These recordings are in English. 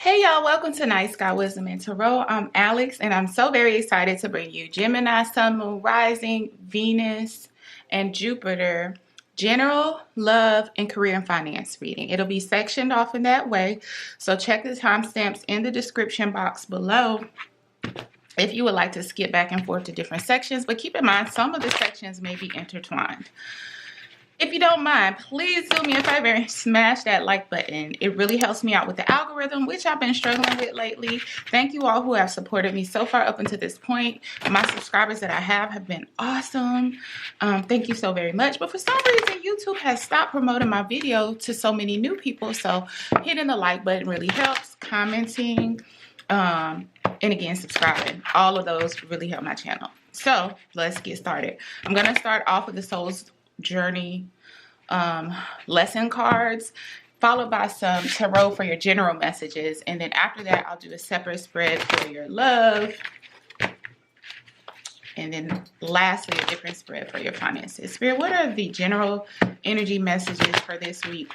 Hey y'all, welcome to Night Sky Wisdom and Tarot. I'm Alex and I'm so very excited to bring you Gemini, Sun, Moon, Rising, Venus, and Jupiter general, love, and career and finance reading. It'll be sectioned off in that way, so check the timestamps in the description box below if you would like to skip back and forth to different sections, but keep in mind some of the sections may be intertwined. If you don't mind, please do me a favor and smash that like button. It really helps me out with the algorithm, which I've been struggling with lately. Thank you all who have supported me so far up until this point. My subscribers that I have been awesome. Thank you so very much. But for some reason, YouTube has stopped promoting my video to so many new people. So hitting the like button really helps. Commenting, and again, subscribing. All of those really help my channel. So let's get started. I'm going to start off with the Soul's Journey lesson cards, followed by some tarot for your general messages, and then after that I'll do a separate spread for your love, and then lastly a different spread for your finances. Spirit, what are the general energy messages for this week?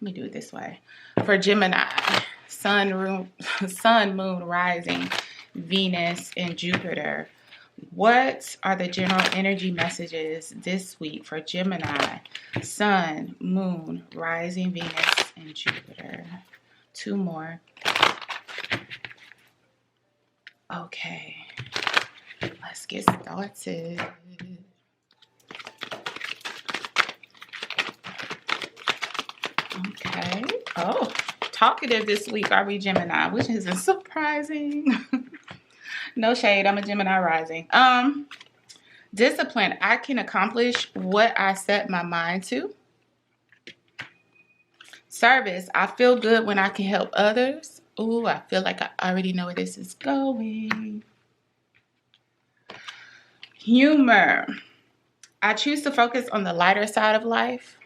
Let me do it this way. For Gemini, Sun, Moon, Rising, Venus, and Jupiter, what are the general energy messages this week for Gemini, Sun, Moon, Rising, Venus, and Jupiter? Two more. Okay, let's get started. Okay. Oh, talkative this week are we Gemini, which isn't surprising. No shade, I'm a Gemini rising. Discipline, I can accomplish what I set my mind to. Service, I feel good when I can help others. Ooh, I feel like I already know where this is going. Humor, I choose to focus on the lighter side of life.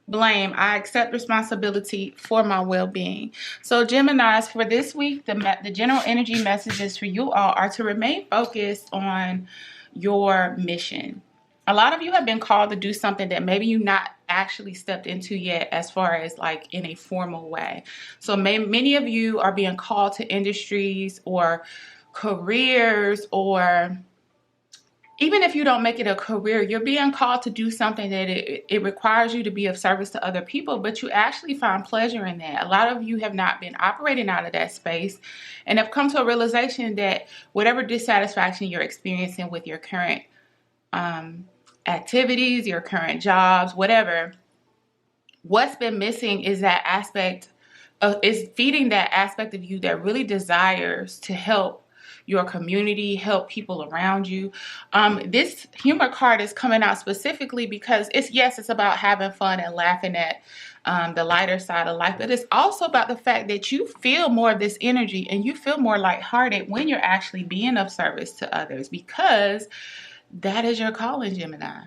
Blame, I accept responsibility for my well-being. So Geminis, for this week, the general energy messages for you all are to remain focused on your mission. A lot of you have been called to do something that maybe you've not actually stepped into yet, as far as like in a formal way. So many of you are being called to industries or careers, or even if you don't make it a career, you're being called to do something that it requires you to be of service to other people, but you actually find pleasure in that. A lot of you have not been operating out of that space and have come to a realization that whatever dissatisfaction you're experiencing with your current activities, your current jobs, whatever, what's been missing is that aspect is feeding that aspect of you that really desires to help your community, help people around you. This humor card is coming out specifically because it's about having fun and laughing at the lighter side of life, but it's also about the fact that you feel more of this energy and you feel more lighthearted when you're actually being of service to others, because that is your calling, Gemini.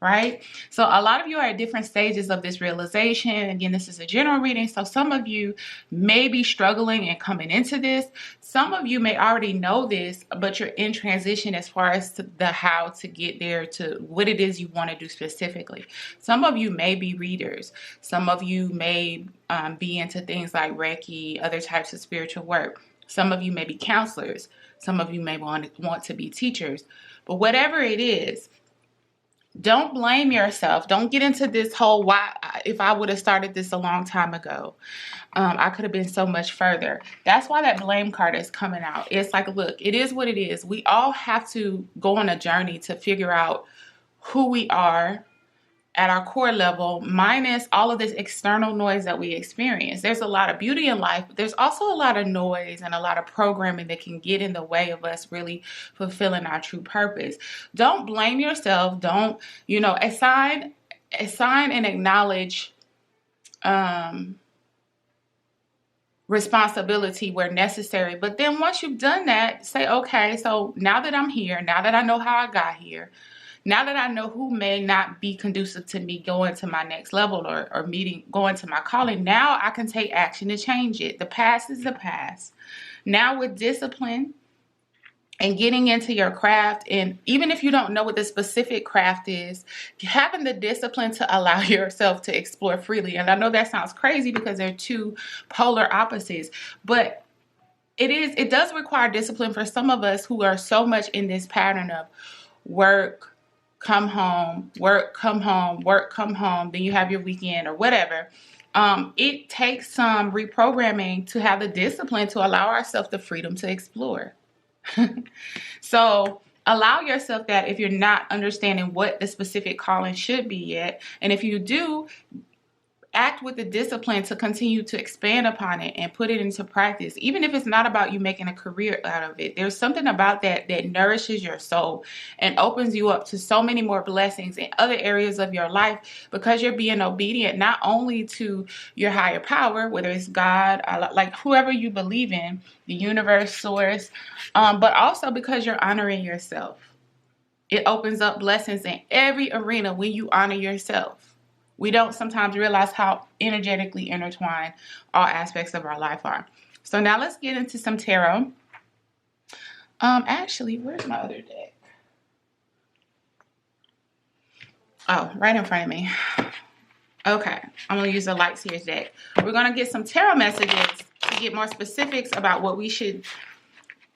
Right? So a lot of you are at different stages of this realization. Again, this is a general reading. So some of you may be struggling and coming into this. Some of you may already know this, but you're in transition as far as to the how to get there, to what it is you want to do specifically. Some of you may be readers. Some of you may be into things like Reiki, other types of spiritual work. Some of you may be counselors. Some of you may want to be teachers. But whatever it is, don't blame yourself. Don't get into this whole why. If I would have started this a long time ago, I could have been so much further. That's why that blame card is coming out. It's like, look, it is what it is. We all have to go on a journey to figure out who we are at our core level, minus all of this external noise that we experience. There's a lot of beauty in life, but there's also a lot of noise and a lot of programming that can get in the way of us really fulfilling our true purpose. Don't blame yourself. Don't, assign and acknowledge responsibility where necessary. But then once you've done that, say, okay, so now that I'm here, now that I know how I got here, now that I know who may not be conducive to me going to my next level or going to my calling, now I can take action to change it. The past is the past. Now with discipline, and getting into your craft. And even if you don't know what the specific craft is, having the discipline to allow yourself to explore freely. And I know that sounds crazy because they're two polar opposites, but it does require discipline for some of us who are so much in this pattern of work, come home, work, come home, work, come home, then you have your weekend or whatever. It takes some reprogramming to have the discipline to allow ourselves the freedom to explore. So allow yourself that if you're not understanding what the specific calling should be yet. And if you do, act with the discipline to continue to expand upon it and put it into practice. Even if it's not about you making a career out of it, there's something about that that nourishes your soul and opens you up to so many more blessings in other areas of your life, because you're being obedient not only to your higher power, whether it's God, like whoever you believe in, the universe, source, but also because you're honoring yourself. It opens up blessings in every arena when you honor yourself. We don't sometimes realize how energetically intertwined all aspects of our life are. So now let's get into some tarot. Actually, where's my other deck? Oh, right in front of me. Okay, I'm going to use the Light Seers deck. We're going to get some tarot messages to get more specifics about what we should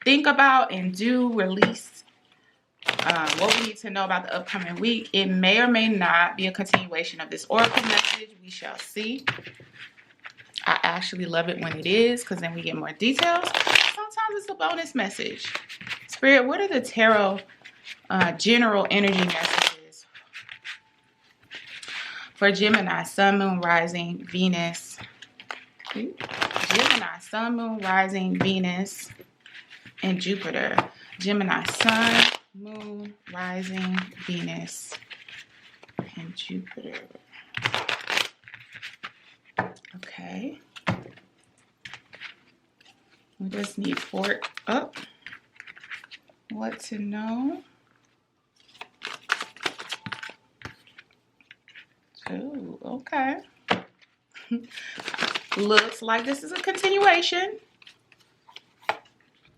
think about and do, release. What we need to know about the upcoming week. It may or may not be a continuation of this oracle message. We shall see. I actually love it when it is, because then we get more details. Sometimes it's a bonus message. Spirit, what are the tarot general energy messages for Gemini, Sun, Moon, Rising, Venus? Gemini, Sun, Moon, Rising, Venus, and Jupiter. Gemini, Sun, Moon, Rising, Venus, and Jupiter. Okay. We just need what to know. Oh, okay. Looks like this is a continuation.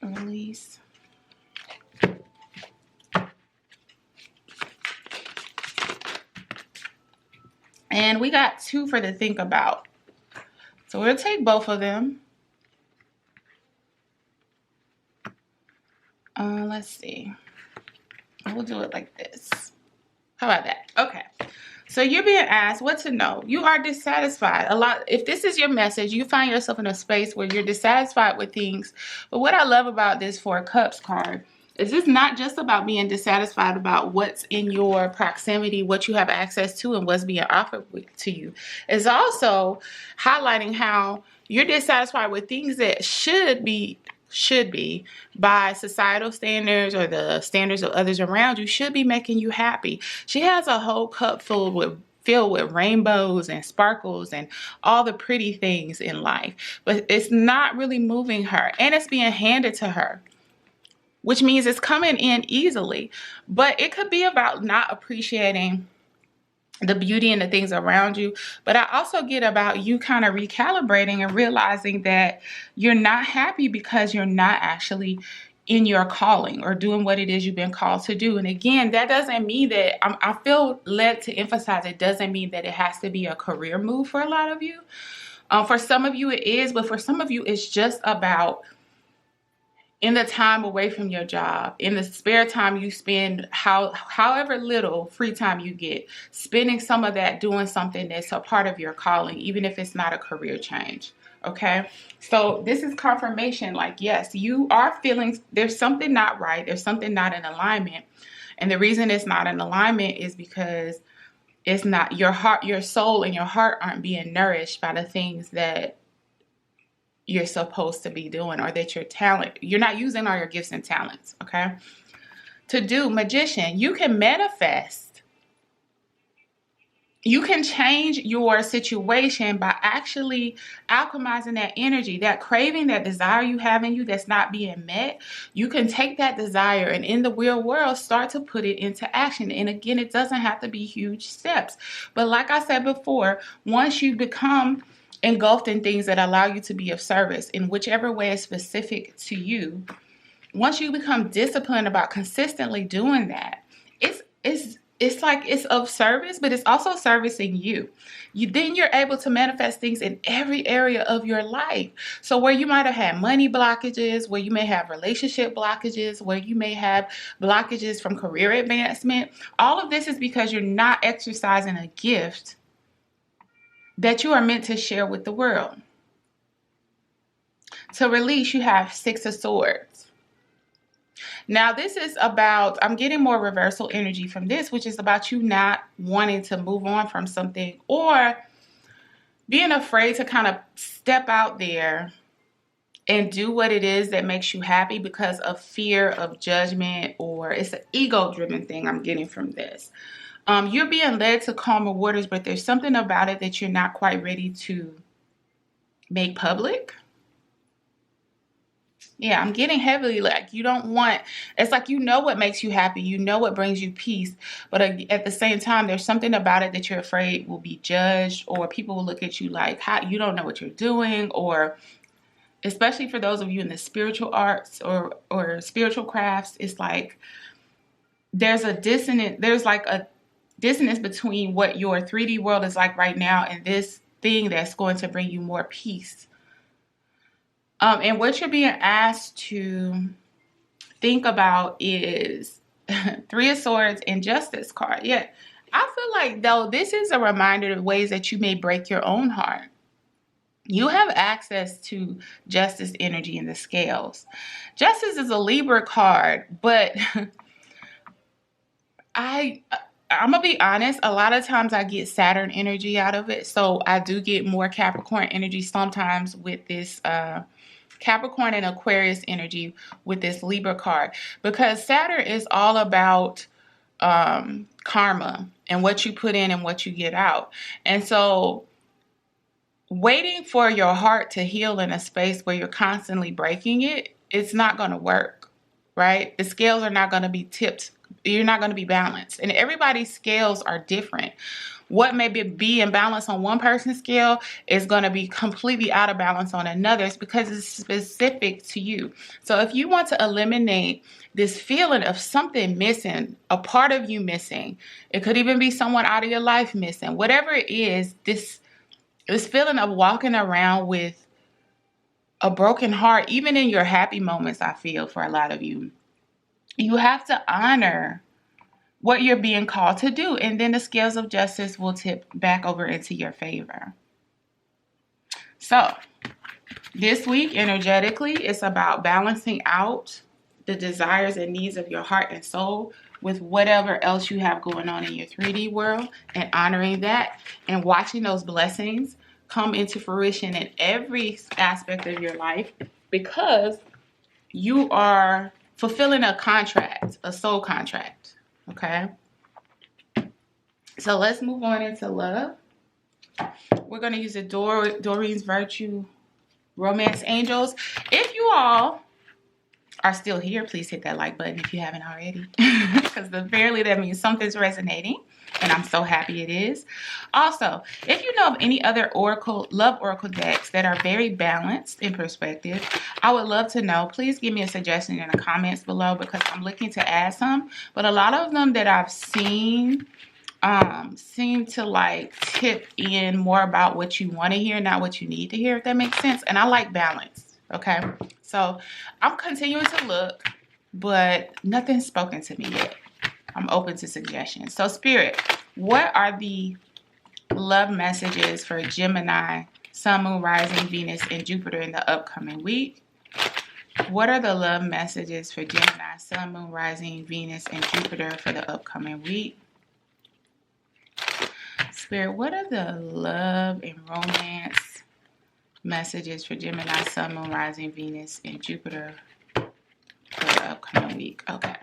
Release. And we got two for the think about. So we'll take both of them. Let's see. We'll do it like this. How about that? Okay. So you're being asked what to know. You are dissatisfied. If this is your message, you find yourself in a space where you're dissatisfied with things. But what I love about this Four of Cups card is it's not just about being dissatisfied about what's in your proximity, what you have access to, and what's being offered to you. It's also highlighting how you're dissatisfied with things that should be by societal standards or the standards of others around you, should be making you happy. She has a whole cup filled with rainbows and sparkles and all the pretty things in life, but it's not really moving her, and it's being handed to her, which means it's coming in easily. But it could be about not appreciating the beauty and the things around you. But I also get about you kind of recalibrating and realizing that you're not happy because you're not actually in your calling or doing what it is you've been called to do. And again, that doesn't mean that, I feel led to emphasize, it doesn't mean that it has to be a career move for a lot of you. For some of you it is, but for some of you it's just about, in the time away from your job, in the spare time you spend, however little free time you get, spending some of that doing something that's a part of your calling, even if it's not a career change. Okay, so this is confirmation, like, yes, you are feeling there's something not right, there's something not in alignment. And the reason it's not in alignment is because it's not your heart, your soul and your heart aren't being nourished by the things that you're supposed to be doing, or that you're not using all your gifts and talents. Okay. To do Magician, you can manifest. You can change your situation by actually alchemizing that energy, that craving, that desire you have in you that's not being met. You can take that desire and in the real world start to put it into action. And again, it doesn't have to be huge steps. But like I said before, once you become engulfed in things that allow you to be of service in whichever way is specific to you, once you become disciplined about consistently doing that, it's like it's of service, but it's also servicing you. Then you're able to manifest things in every area of your life. So where you might have had money blockages, where you may have relationship blockages, where you may have blockages from career advancement, all of this is because you're not exercising a gift that you are meant to share with the world. To release, you have Six of Swords. Now, this is about, I'm getting more reversal energy from this, which is about you not wanting to move on from something or being afraid to kind of step out there and do what it is that makes you happy because of fear of judgment, or it's an ego-driven thing I'm getting from this. You're being led to calmer waters, but there's something about it that you're not quite ready to make public. Yeah, I'm getting heavily like you don't want, it's like you know what makes you happy, you know what brings you peace, but at the same time, there's something about it that you're afraid will be judged, or people will look at you like, how you don't know what you're doing, or especially for those of you in the spiritual arts or spiritual crafts, it's like there's like a dissonance between what your 3D world is like right now and this thing that's going to bring you more peace. And what you're being asked to think about is Three of Swords and Justice card. Yeah, I feel like, though, this is a reminder of ways that you may break your own heart. You have access to Justice energy in the scales. Justice is a Libra card, but I'm going to be honest, a lot of times I get Saturn energy out of it. So I do get more Capricorn energy sometimes with this Capricorn and Aquarius energy with this Libra card, because Saturn is all about karma and what you put in and what you get out. And so waiting for your heart to heal in a space where you're constantly breaking it, it's not going to work, right? The scales are not going to be tipped. You're not going to be balanced. And everybody's scales are different. What may be in balance on one person's scale is going to be completely out of balance on another's because it's specific to you. So if you want to eliminate this feeling of something missing, a part of you missing, it could even be someone out of your life missing, whatever it is, this feeling of walking around with a broken heart, even in your happy moments, I feel for a lot of you, you have to honor what you're being called to do, and then the scales of justice will tip back over into your favor. So this week, energetically, it's about balancing out the desires and needs of your heart and soul with whatever else you have going on in your 3D world, and honoring that and watching those blessings come into fruition in every aspect of your life, because you are fulfilling a contract, a soul contract. Okay, so let's move on into love. We're going to use the Doreen's Virtue Romance Angels. If you all are still here, please hit that like button if you haven't already, because apparently that means something's resonating, and I'm so happy it is. Also, if you know of any other love oracle decks that are very balanced in perspective, I would love to know. Please give me a suggestion in the comments below, because I'm looking to add some, but a lot of them that I've seen seem to like tip in more about what you want to hear, not what you need to hear, if that makes sense. And I like balance. Okay, so I'm continuing to look, but nothing's spoken to me yet. I'm open to suggestions. So Spirit, what are the love messages for Gemini, Sun, Moon, Rising, Venus, and Jupiter in the upcoming week? What are the love messages for Gemini, Sun, Moon, Rising, Venus, and Jupiter for the upcoming week? Spirit, what are the love and romance messages for Gemini, Sun, Moon, Rising, Venus, and Jupiter for the upcoming week? Okay.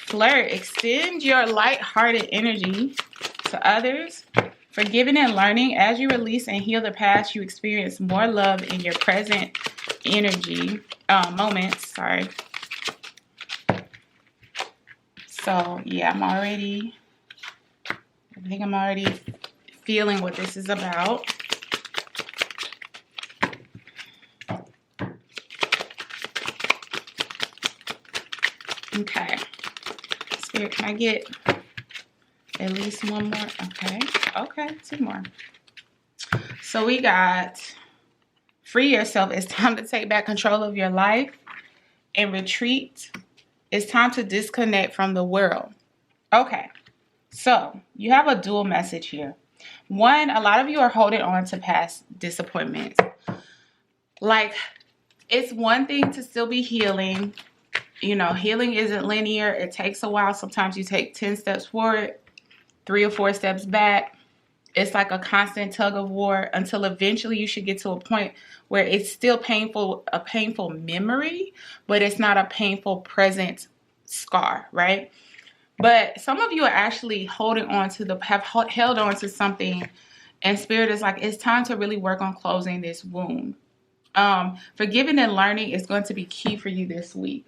Flirt, extend your light-hearted energy to others. Forgiving and learning. As you release and heal the past, you experience more love in your present energy moments. Sorry. So yeah, I think I'm already feeling what this is about. Okay. Spirit, can I get at least one more? Okay. Okay, 2 more. So we got free yourself. It's time to take back control of your life and retreat. It's time to disconnect from the world. Okay. So you have a dual message here. One, a lot of you are holding on to past disappointments. Like, it's one thing to still be healing. You know, healing isn't linear. It takes a while. Sometimes you take 10 steps forward, 3 or 4 steps back. It's like a constant tug of war until eventually you should get to a point where it's still painful, a painful memory, but it's not a painful present scar, right? But some of you are actually holding on to have held on to something, and Spirit is like, it's time to really work on closing this wound. Forgiving and learning is going to be key for you this week.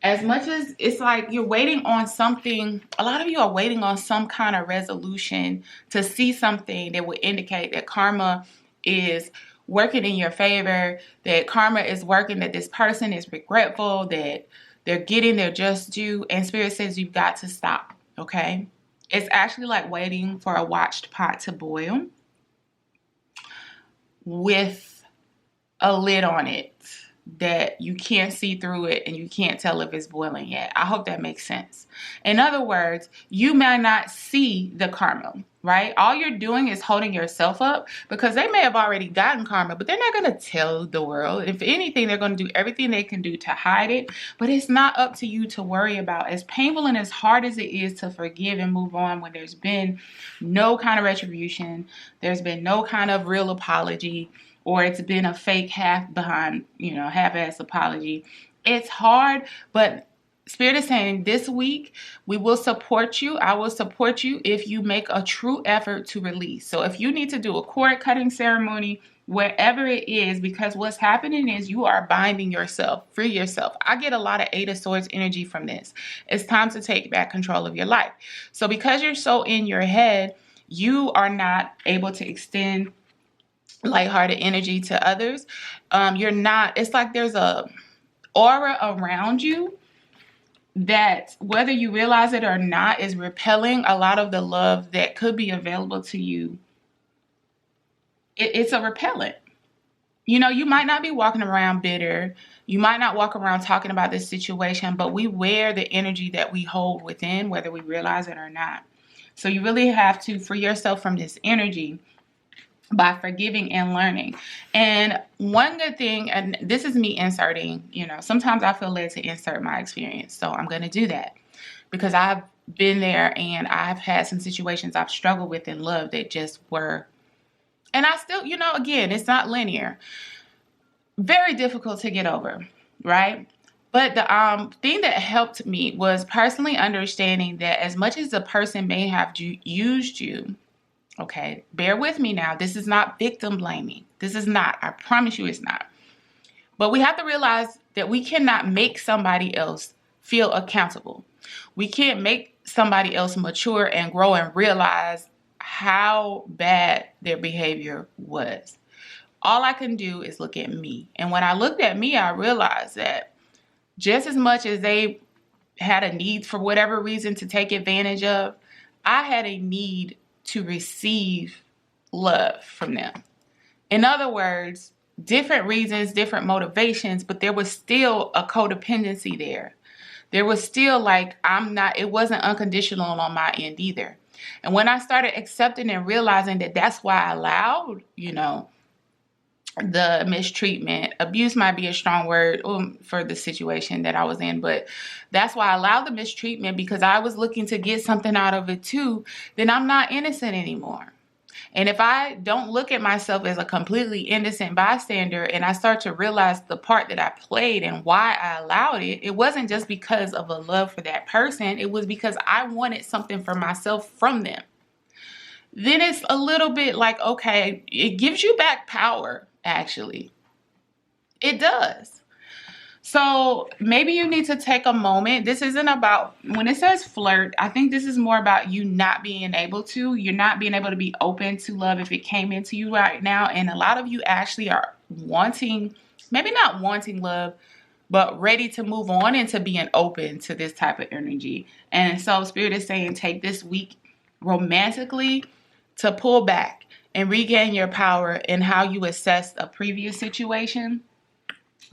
As much as it's like you're waiting on something, a lot of you are waiting on some kind of resolution to see something that would indicate that karma is working in your favor, that karma is working, that this person is regretful, that they're getting their just due. And Spirit says you've got to stop, okay? It's actually like waiting for a watched pot to boil with a lid on it that you can't see through it and you can't tell if it's boiling yet. I hope that makes sense. In other words, you may not see the karma, right? All you're doing is holding yourself up because they may have already gotten karma, but they're not going to tell the world. If anything, they're going to do everything they can do to hide it, but it's not up to you to worry about. As painful and as hard as it is to forgive and move on when there's been no kind of retribution, there's been no kind of real apology, or it's been a fake half-ass apology. It's hard, but Spirit is saying this week, we will support you. I will support you if you make a true effort to release. So if you need to do a cord cutting ceremony, wherever it is, because what's happening is you are binding yourself, free yourself. I get a lot of 8 of Swords energy from this. It's time to take back control of your life. So because you're so in your head, you are not able to extend lighthearted energy to others. It's like there's a aura around you that, whether you realize it or not, is repelling a lot of the love that could be available to you. It's a repellent. You know, you might not be walking around bitter. You might not walk around talking about this situation, but we wear the energy that we hold within, whether we realize it or not. So you really have to free yourself from this energy by forgiving and learning. And one good thing, and this is me inserting, sometimes I feel led to insert my experience. So I'm going to do that because I've been there and I've had some situations I've struggled with in love that just were, and I still, again, it's not linear. Very difficult to get over, right? But the thing that helped me was personally understanding that as much as the person may have used you, okay, bear with me now. This is not victim blaming. This is not. I promise you it's not. But we have to realize that we cannot make somebody else feel accountable. We can't make somebody else mature and grow and realize how bad their behavior was. All I can do is look at me. And when I looked at me, I realized that just as much as they had a need for whatever reason to take advantage of, I had a need to receive love from them. In other words, different reasons, different motivations, but there was still a codependency there. There was still it wasn't unconditional on my end either. And when I started accepting and realizing that that's why I allowed, the mistreatment, abuse might be a strong word for the situation that I was in, but that's why I allowed the mistreatment, because I was looking to get something out of it too. Then I'm not innocent anymore. And if I don't look at myself as a completely innocent bystander and I start to realize the part that I played and why I allowed it, it wasn't just because of a love for that person. It was because I wanted something for myself from them. Then it's a little bit like, okay, it gives you back power. Actually, it does. So maybe you need to take a moment. This isn't about, when it says flirt, I think this is more about you not being able to. You're not being able to be open to love if it came into you right now. And a lot of you actually are wanting, maybe not wanting love, but ready to move on into being open to this type of energy. And so Spirit is saying, take this week romantically to pull back and regain your power in how you assess a previous situation,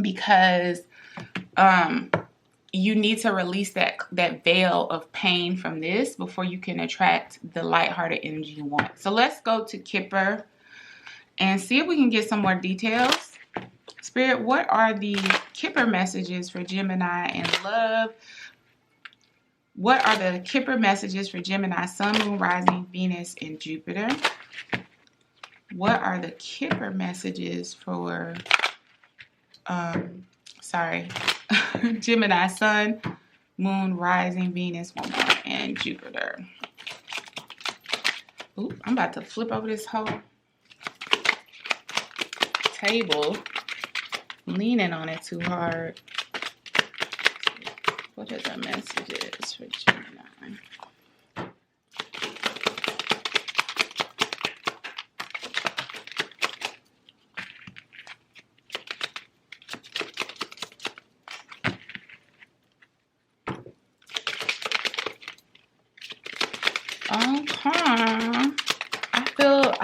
because you need to release that veil of pain from this before you can attract the lighthearted energy you want. So let's go to Kipper and see if we can get some more details. Spirit, what are the Kipper messages for Gemini in love? What are the Kipper messages for Gemini, Sun, Moon, Rising, Venus, and Jupiter? What are the Kipper messages for, Gemini, Sun, Moon, Rising, Venus, and Jupiter? Ooh, I'm about to flip over this whole table. Leaning on it too hard. What are the messages for Gemini?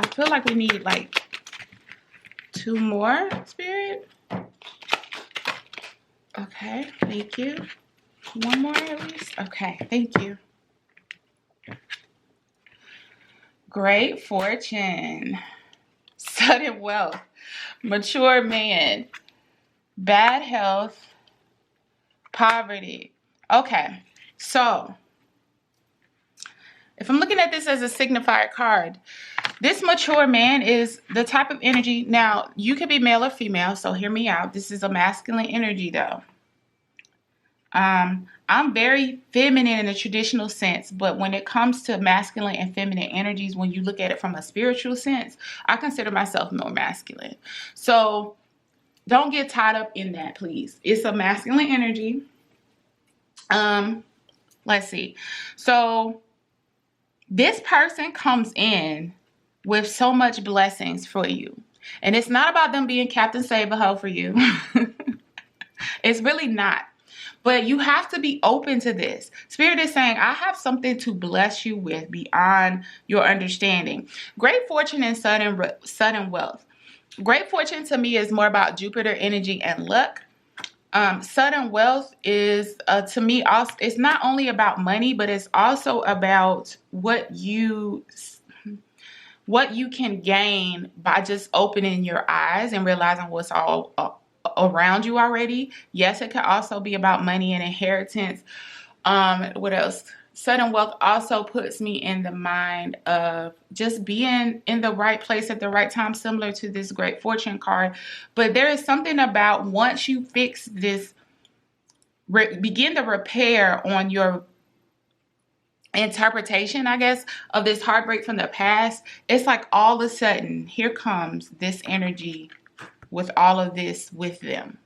I feel like we need like 2 more, Spirit. Okay, thank you. 1 more at least. Okay, thank you. Great fortune, sudden wealth, mature man, bad health, poverty. Okay, so if I'm looking at this as a signifier card, this mature man is the type of energy. Now, you could be male or female, so hear me out. This is a masculine energy, though. I'm very feminine in a traditional sense, but when it comes to masculine and feminine energies, when you look at it from a spiritual sense, I consider myself more masculine. So don't get tied up in that, please. It's a masculine energy. Let's see. So this person comes in with so much blessings for you. And it's not about them being Captain Save-A-Ho for you. It's really not. But you have to be open to this. Spirit is saying, I have something to bless you with beyond your understanding. Great fortune and sudden wealth. Great fortune to me is more about Jupiter energy and luck. Sudden wealth is, to me, also, it's not only about money, but it's also about what you can gain by just opening your eyes and realizing what's all around you already. Yes, it could also be about money and inheritance. What else? Sudden wealth also puts me in the mind of just being in the right place at the right time, similar to this great fortune card. But there is something about once you fix this, begin the repair on your interpretation, I guess, of this heartbreak from the past. It's like all of a sudden, here comes this energy with all of this with them.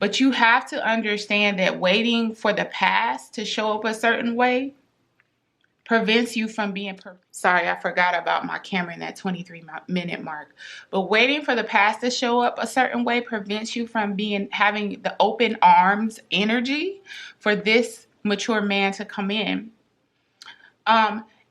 But you have to understand that waiting for the past to show up a certain way prevents you from being sorry, I forgot about my camera in that 23-minute mark. But waiting for the past to show up a certain way prevents you from having the open arms energy for this mature man to come in.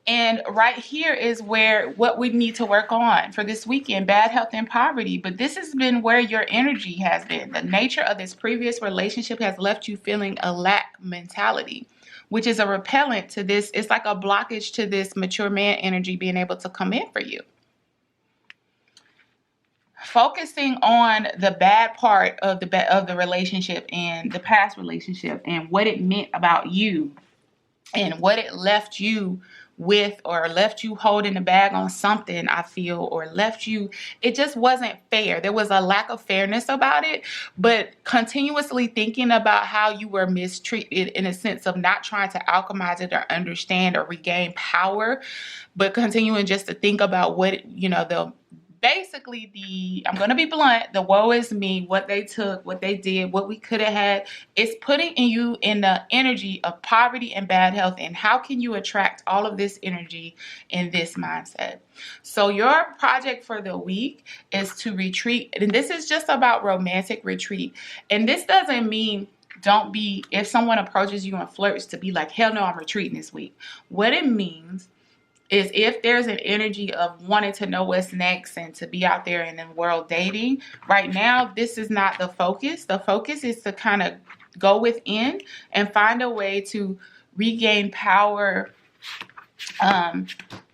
And right here is what we need to work on for this weekend, bad health and poverty. But this has been where your energy has been. The nature of this previous relationship has left you feeling a lack mentality, which is a repellent to this. It's like a blockage to this mature man energy being able to come in for you. Focusing on the bad part of the relationship and the past relationship and what it meant about you and what it left you with, or left you holding the bag on something, I feel, or left you, it just wasn't fair. There was a lack of fairness about it, but continuously thinking about how you were mistreated in a sense of not trying to alchemize it or understand or regain power, but continuing just to think about what, the basically I'm going to be blunt, the woe is me, what they took, what they did, what we could have had, it's putting you in the energy of poverty and bad health. And how can you attract all of this energy in this mindset? So your project for the week is to retreat. And this is just about romantic retreat. And this doesn't mean don't be, if someone approaches you and flirts, to be like, hell no, I'm retreating this week. What it means is if there's an energy of wanting to know what's next and to be out there in the world dating, right now, this is not the focus. The focus is to kind of go within and find a way to regain power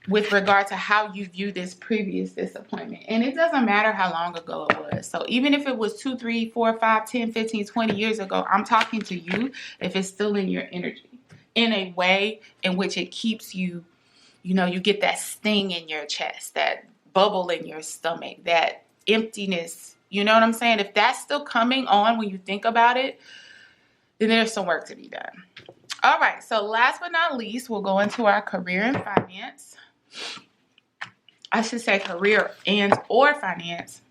with regard to how you view this previous disappointment. And it doesn't matter how long ago it was. So even if it was 2, 3, 4, 5, 10, 15, 20 years ago, I'm talking to you if it's still in your energy in a way in which it keeps you, you know, you get that sting in your chest, that bubble in your stomach, that emptiness. You know what I'm saying? If that's still coming on when you think about it, then there's some work to be done. All right. So last but not least, we'll go into our career and finance. I should say career and or finance.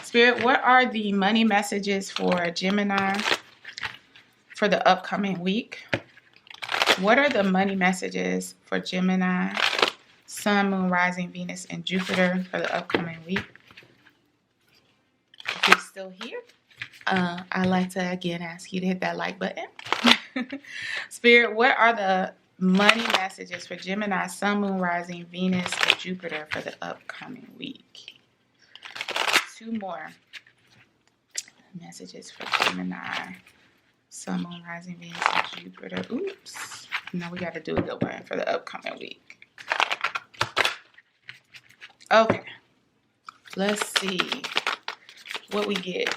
Spirit, what are the money messages for Gemini for the upcoming week? What are the money messages for Gemini, Sun, Moon, Rising, Venus, and Jupiter for the upcoming week? If you're still here, I'd like to again ask you to hit that like button. Spirit, what are the money messages for Gemini, Sun, Moon, Rising, Venus, and Jupiter for the upcoming week? 2 more messages for Gemini, Sun, Moon, Rising, Venus, and Jupiter. Oops. No, we got to do a good one for the upcoming week. Okay. Let's see what we get.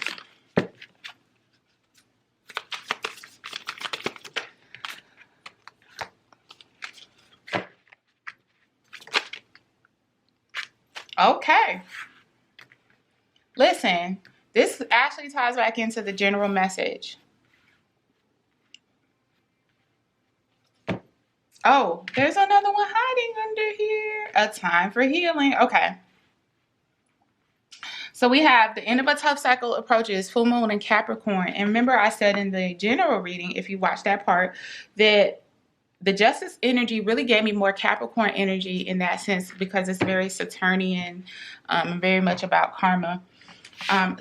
Okay. Listen, this actually ties back into the general message. Oh, there's another one hiding under here. A time for healing. Okay. So we have the end of a tough cycle approaches, full moon and Capricorn. And remember I said in the general reading, if you watch that part, that the justice energy really gave me more Capricorn energy in that sense because it's very Saturnian, very much about karma.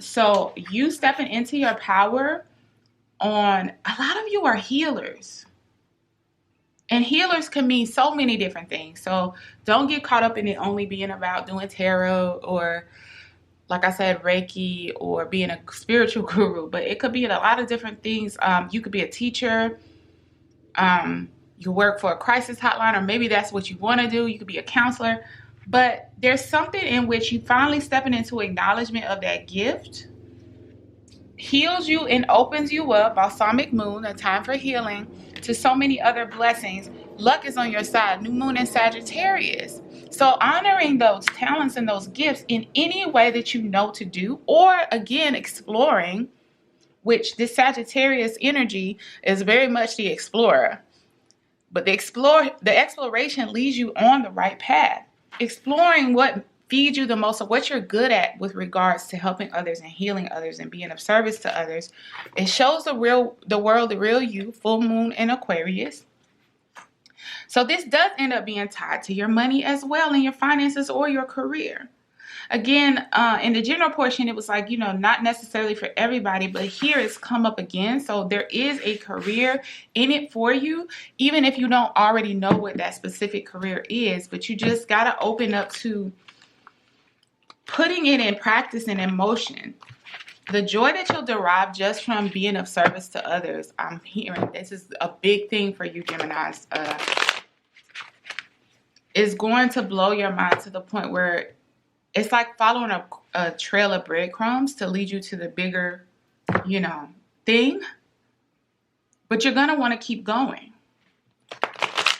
So you stepping into your power on, a lot of you are healers. And healers can mean so many different things. So don't get caught up in it only being about doing tarot or, like I said, Reiki or being a spiritual guru. But it could be a lot of different things. You could be a teacher. You work for a crisis hotline, or maybe that's what you want to do. You could be a counselor. But there's something in which you finally stepping into acknowledgement of that gift, heals you and opens you up, balsamic moon, a time for healing, to so many other blessings. Luck is on your side, new moon in Sagittarius. So honoring those talents and those gifts in any way that you know to do, or again, exploring, which this Sagittarius energy is very much the explorer. But the exploration leads you on the right path. Exploring what feeds you the most, of what you're good at with regards to helping others and healing others and being of service to others. It shows the world, the real you, full moon in Aquarius. So this does end up being tied to your money as well, and your finances or your career. Again, in the general portion, it was like, you know, not necessarily for everybody, but here it's come up again. So there is a career in it for you, even if you don't already know what that specific career is, but you just got to open up to putting it in practice and in motion. The joy that you'll derive just from being of service to others, I'm hearing this is a big thing for you, Geminis, is going to blow your mind to the point where it's like following a trail of breadcrumbs to lead you to the bigger, you know, thing. But you're going to want to keep going.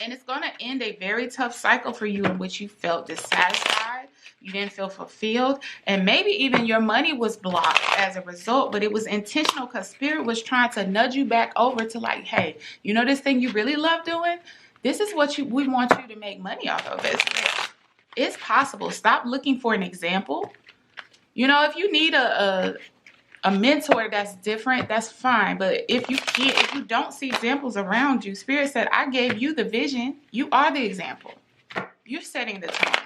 And it's going to end a very tough cycle for you in which you felt dissatisfied. You didn't feel fulfilled. And maybe even your money was blocked as a result. But it was intentional because Spirit was trying to nudge you back over to like, hey, you know this thing you really love doing? This is what we want you to make money off of as well. It's possible. Stop looking for an example. You know, if you need a mentor that's different, that's fine. But if you don't see examples around you, Spirit said, I gave you the vision. You are the example. You're setting the tone.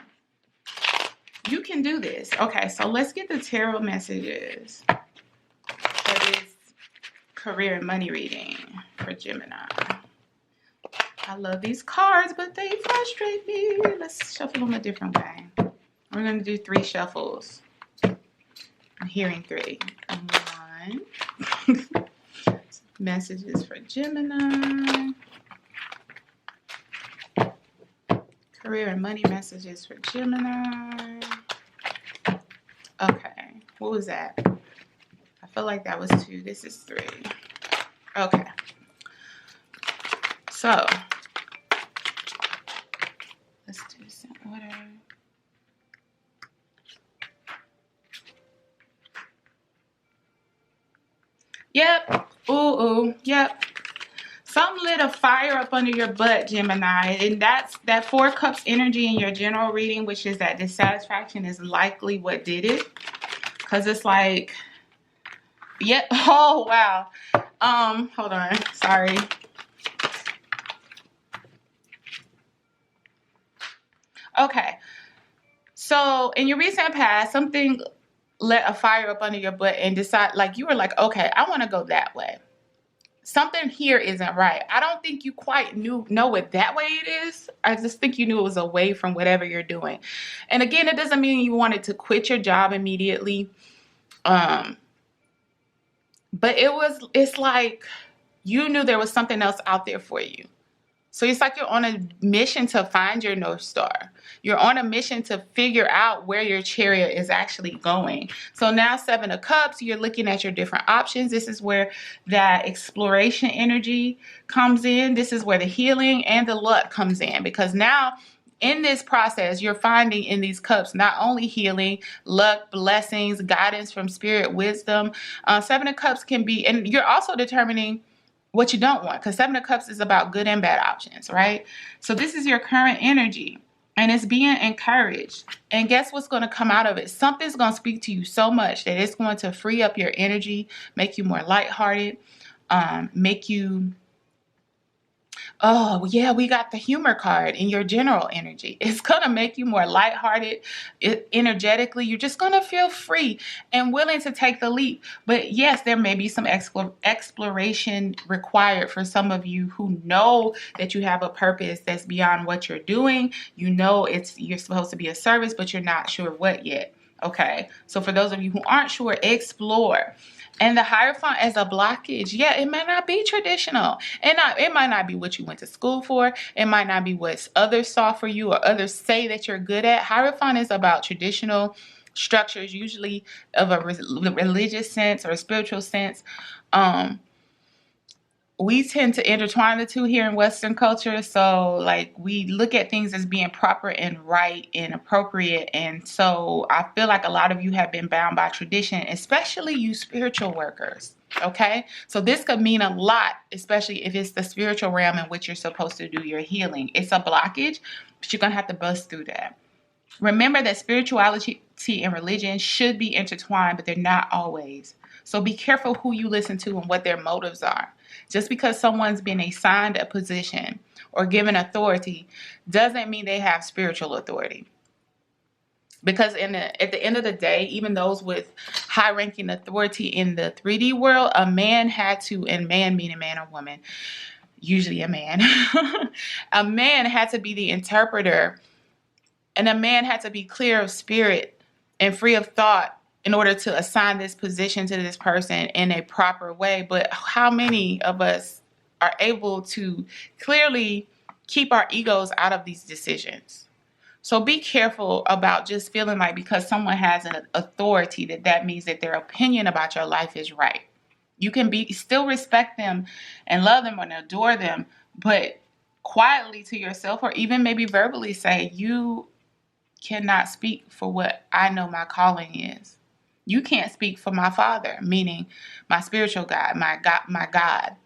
You can do this. Okay, so let's get the tarot messages for this career and money reading for Gemini. I love these cards, but they frustrate me. Let's shuffle them a different way. We're going to do 3 shuffles. I'm hearing 3. 1. Messages for Gemini. Career and money messages for Gemini. Okay. What was that? I feel like that was 2. This is 3. Okay. So, let's do this in order. Yep. Ooh. Yep. Something lit a fire up under your butt, Gemini. And that's that 4 cups energy in your general reading, which is that dissatisfaction is likely what did it. Because it's like, yep. Oh, wow. Hold on. Sorry. Okay. So in your recent past, something lit a fire up under your butt and decide, like, you were like, okay, I want to go that way. Something here isn't right. I don't think you quite know what that way it is. I just think you knew it was away from whatever you're doing. And again, it doesn't mean you wanted to quit your job immediately. But it's like you knew there was something else out there for you. So it's like you're on a mission to find your North Star. You're on a mission to figure out where your chariot is actually going. So now 7 of Cups, you're looking at your different options. This is where that exploration energy comes in. This is where the healing and the luck comes in. Because now in this process, you're finding in these cups not only healing, luck, blessings, guidance from spirit, wisdom. 7 of Cups can be, and you're also determining what you don't want, because 7 of Cups is about good and bad options, right? So this is your current energy, and it's being encouraged. And guess what's going to come out of it? Something's going to speak to you so much that it's going to free up your energy, make you more lighthearted, make you... Oh, yeah, we got the humor card in your general energy. It's going to make you more lighthearted, energetically. You're just going to feel free and willing to take the leap. But yes, there may be some exploration required for some of you who know that you have a purpose that's beyond what you're doing. You know you're supposed to be a service, but you're not sure what yet. Okay, so for those of you who aren't sure, explore. And the Hierophant as a blockage, yeah, it might not be traditional. It might not be what you went to school for. It might not be what others saw for you or others say that you're good at. Hierophant is about traditional structures, usually of a religious sense or a spiritual sense. We tend to intertwine the two here in Western culture. So like we look at things as being proper and right and appropriate. And so I feel like a lot of you have been bound by tradition, especially you spiritual workers. Okay. So this could mean a lot, especially if it's the spiritual realm in which you're supposed to do your healing. It's a blockage, but you're going to have to bust through that. Remember that spirituality and religion should be intertwined, but they're not always. So be careful who you listen to and what their motives are. Just because someone's been assigned a position or given authority doesn't mean they have spiritual authority. Because at the end of the day, even those with high-ranking authority in the 3D world, a man had to, and man meaning man or woman, usually a man, a man had to be the interpreter, and a man had to be clear of spirit and free of thought in order to assign this position to this person in a proper way. But how many of us are able to clearly keep our egos out of these decisions? So be careful about just feeling like because someone has an authority that means that their opinion about your life is right. You can still respect them and love them and adore them, but quietly to yourself or even maybe verbally say, you cannot speak for what I know my calling is. You can't speak for my Father, meaning my spiritual God, my God.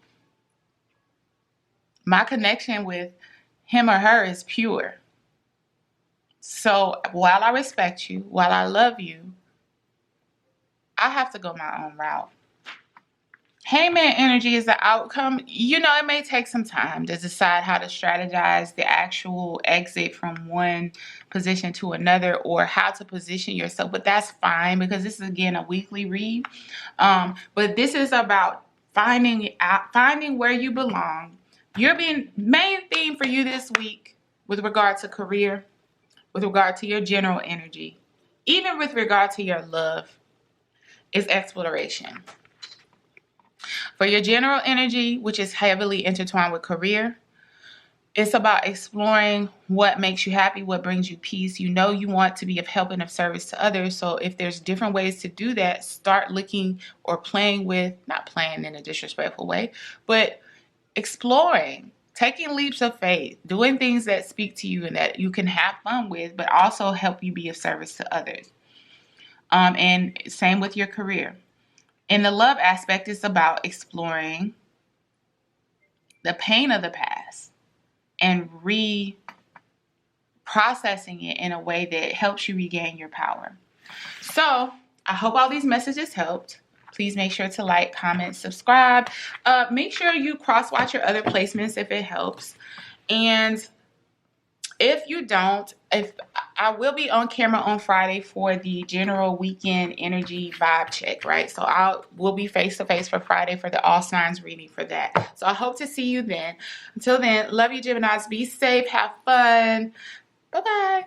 My connection with him or her is pure. So while I respect you, while I love you, I have to go my own route. Hangman energy is the outcome. You know, it may take some time to decide how to strategize the actual exit from one position to another, or how to position yourself, but that's fine because this is, again, a weekly read. But this is about finding where you belong. Main theme for you this week with regard to career, with regard to your general energy, even with regard to your love, is exploration. For your general energy, which is heavily intertwined with career, it's about exploring what makes you happy, what brings you peace. You know you want to be of help and of service to others. So if there's different ways to do that, start looking or playing with, not playing in a disrespectful way, but exploring, taking leaps of faith, doing things that speak to you and that you can have fun with, but also help you be of service to others. And same with your career. In the love aspect, it's about exploring the pain of the past and reprocessing it in a way that helps you regain your power. So I hope all these messages helped. Please make sure to like, comment, subscribe. Make sure you cross-watch your other placements if it helps. And if you don't, I will be on camera on Friday for the general weekend energy vibe check, right? So we'll be face-to-face for Friday for the all signs reading for that. So I hope to see you then. Until then, love you, Geminis. Be safe. Have fun. Bye-bye.